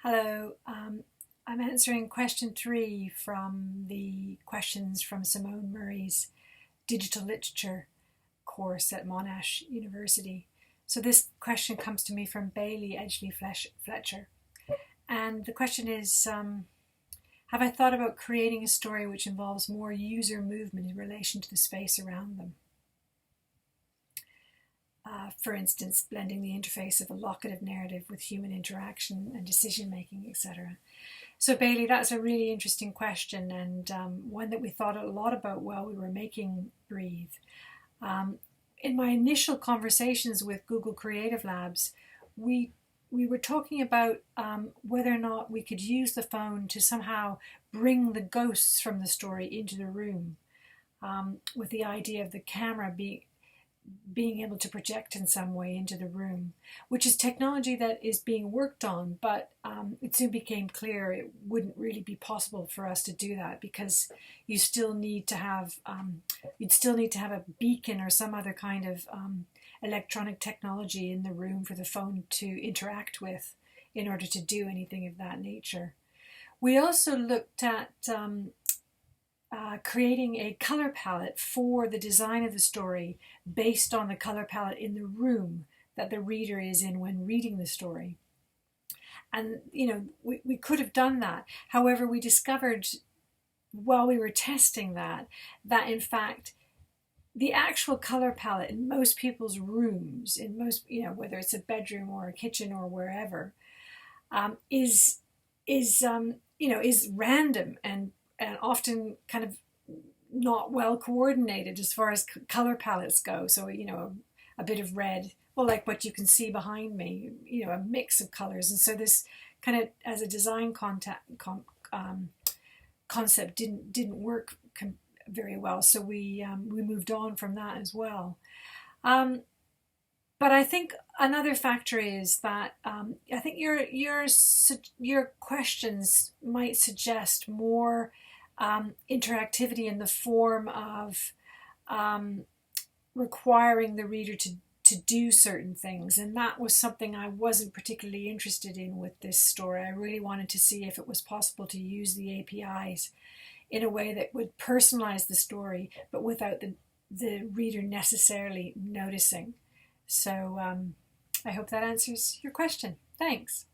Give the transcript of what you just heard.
Hello, I'm answering question 3 from the questions from Simone Murray's digital literature course at Monash University. So this question comes to me from Bailey Edgley Fletcher. And the question is, have I thought about creating a story which involves more user movement in relation to the space around them? For instance, blending the interface of a locative narrative with human interaction and decision making, etc. So, Bailey, that's a really interesting question, and one that we thought a lot about while we were making Breathe. In my initial conversations with Google Creative Labs, we were talking about whether or not we could use the phone to somehow bring the ghosts from the story into the room, with the idea of the camera being able to project in some way into the room, which is technology that is being worked on, but it soon became clear it wouldn't really be possible for us to do that because you still need to have you'd still need to have a beacon or some other kind of electronic technology in the room for the phone to interact with in order to do anything of that nature. We also looked at creating a color palette for the design of the story based on the color palette in the room that the reader is in when reading the story. And, we could have done that. However, we discovered while we were testing that in fact, the actual color palette in most people's rooms, in most, whether it's a bedroom or a kitchen or wherever, is random and often kind of not well coordinated as far as color palettes go. So, a bit of red, well, like what you can see behind me, a mix of colors. And so this kind of, as a design concept, didn't work very well. So we moved on from that as well. But I think another factor is that I think your questions might suggest more interactivity in the form of requiring the reader to do certain things. And that was something I wasn't particularly interested in with this story. I really wanted to see if it was possible to use the APIs in a way that would personalize the story, but without the reader necessarily noticing. So I hope that answers your question. Thanks.